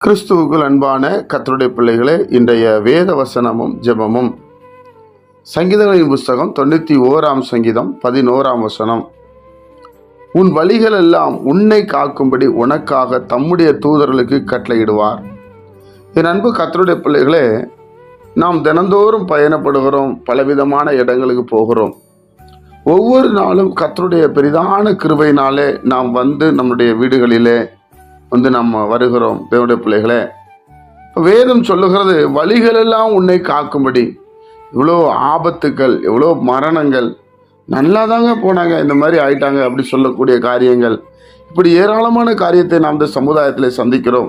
கிறிஸ்துவுக்குள் அன்பான கர்த்தருடைய பிள்ளைகளே, இன்றைய வேத வசனமும் ஜெபமும் சங்கீதங்களின் புஸ்தகம் 91 சங்கீதம் 11 வசனம். உன் வழிகள் எல்லாம் உன்னை காக்கும்படி உனக்காக தம்முடைய தூதர்களுக்கு கட்டளையிடுவார். என் அன்பு கர்த்தருடைய பிள்ளைகளே, நாம் தினந்தோறும் பயணப்படுகிறோம், பலவிதமான இடங்களுக்கு போகிறோம். ஒவ்வொரு நாளும் கர்த்தருடைய பெரிதான கிருபையினாலே நாம் நம்முடைய வீடுகளிலே நம்ம வருகிறோம். தேவனுடைய பிள்ளைகளே, வேதம் சொல்லுகிறது வழிகளெல்லாம் உன்னை காக்கும்படி. இவ்வளோ ஆபத்துக்கள், எவ்வளோ மரணங்கள், நல்லா தாங்க போனாங்க, இந்த மாதிரி ஆயிட்டாங்க அப்படி சொல்லக்கூடிய காரியங்கள், இப்படி ஏராளமான காரியத்தை நாம் இந்த சமுதாயத்தில் சந்திக்கிறோம்.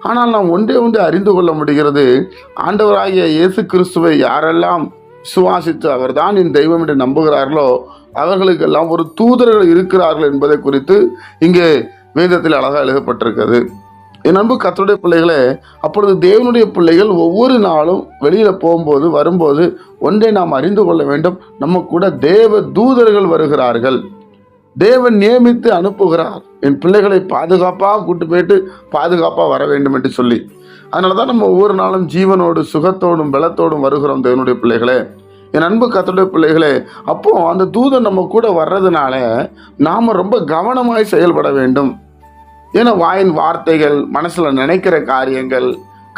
ஆனால் நாம் ஒன்றே அறிந்து கொள்ள முடிகிறது, ஆண்டவராகிய இயேசு கிறிஸ்துவை யாரெல்லாம் விசுவாசித்து அவர்தான் என் தெய்வம் என்று நம்புகிறார்களோ அவர்களுக்கெல்லாம் ஒரு தூதர்கள் இருக்கிறார்கள் என்பதை குறித்து இங்கே வேதத்தில் அழகாக எழுதப்பட்டிருக்கிறது. என் அன்பு கர்த்தருடைய பிள்ளைகளே, அப்பொழுது தேவனுடைய பிள்ளைகள் ஒவ்வொரு நாளும் வெளியில போகும்போது வரும்போது ஒன்றை நாம் அறிந்து கொள்ள வேண்டும், நம்ம கூட தேவ தூதர்கள் வருகிறார்கள். தேவன் நியமித்து அனுப்புகிறார் என் பிள்ளைகளை பாதுகாப்பாக கூட்டு போயிட்டு பாதுகாப்பாக வர வேண்டும் என்று சொல்லி. அதனால தான் நம்ம ஒவ்வொரு நாளும் ஜீவனோடு சுகத்தோடும் பலத்தோடும் வருகிறோம். தேவனுடைய பிள்ளைகளே, என் அன்பு கர்த்தருடைய பிள்ளைகளே, அப்போ அந்த தூதன் நம்ம கூட வர்றதுனால நாம ரொம்ப கவனமாய் செயல்பட வேண்டும். ஏன்னா வாயின் வார்த்தைகள், மனசுல நினைக்கிற காரியங்கள்,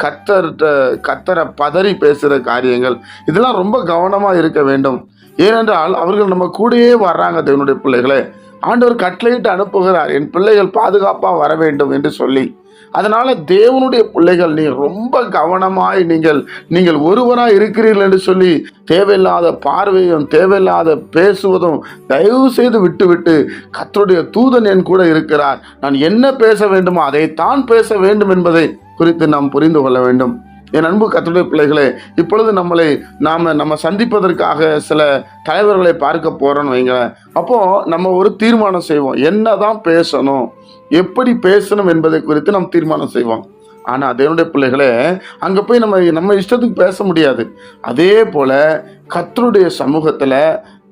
கத்தரை பதறி பேசுகிற காரியங்கள், இதெல்லாம் ரொம்ப கவனமாக இருக்க வேண்டும். ஏனென்றால் அவர்கள் நம்ம கூடயே வர்றாங்க. தேவனுடைய பிள்ளைகளே, ஆண்டவர் கட்டளையிட்டு அனுப்புகிறார் என் பிள்ளைகள் பாதுகாப்பாக வர வேண்டும் என்று சொல்லி. அதனால தேவனுடைய பிள்ளைகள் நீங்கள் ரொம்ப கவனமாய் நீங்கள் ஒருவராக இருக்கிறீர்கள் என்று சொல்லி தேவையில்லாத பார்வையும் தேவையில்லாத பேசுவதும் தயவு செய்து விட்டுவிட்டு, கர்த்தருடைய தூதன் என் கூட இருக்கிறார், நான் என்ன பேச வேண்டுமோ அதைத்தான் பேச வேண்டும் என்பதை குறித்து நாம் புரிந்து கொள்ள வேண்டும். என் அன்பு கர்த்தருடைய பிள்ளைகளே, இப்பொழுது நம்ம சந்திப்பதற்காக சில தலைவர்களை பார்க்க போறோம்னு வைங்களேன். அப்போ நம்ம ஒரு தீர்மானம் செய்வோம், என்னதான் பேசணும், எப்படி பேசணும் என்பதை குறித்து நாம் தீர்மானம் செய்வோம். ஆனால் தேவனுடைய பிள்ளைகளே, அங்கே போய் நம்ம இஷ்டத்துக்கு பேச முடியாது. அதே போல கர்த்தருடைய சமூகத்தில்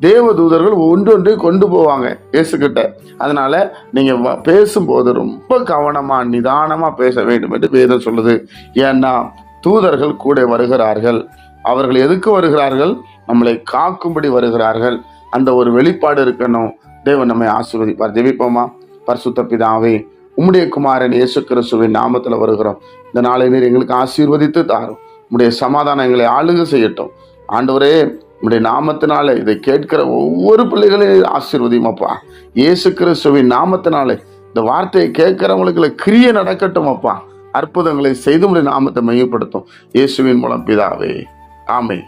தேவதூதர்கள் ஒன்றொன்று கொண்டு போவாங்க இயேசுகிட்ட. அதனால நீங்க பேசும்போது ரொம்ப கவனமா நிதானமா பேச வேண்டும் என்று வேதம் சொல்லுது. ஏன்னா தூதர்கள் கூட வருகிறார்கள். அவர்கள் எதுக்கு வருகிறார்கள்? நம்மளை காக்கும்படி வருகிறார்கள். அந்த ஒரு வெளிப்பாடு இருக்கணும். தேவன் நம்மை ஆசீர்வதிப்பார். ஜெபிப்போமா. பரிசுத்த பிதாவே, உம்முடைய குமாரன் இயேசு கிறிஸ்துவின் நாமத்தில் வருகிறோம். இந்த நாளை நீர் எங்களுக்கு ஆசீர்வதித்து தாரும். உம்முடைய சமாதானம் எங்களை ஆளுகை செய்யட்டும். ஆண்டவரே, உம்முடைய நாமத்தினாலே இதை கேட்கிற ஒவ்வொரு பிள்ளைகளையும் ஆசீர்வதியுமப்பா. இயேசு கிறிஸ்துவின் நாமத்தினாலே இந்த வார்த்தையை கேட்கிறவங்களுக்கு கிரியை நடக்கட்டும் அப்பா. அற்புதங்களை செய்து உம்முடைய நாமத்தை மையப்படுத்தும். இயேசுவின் மூலம் பிதாவே, ஆமென்.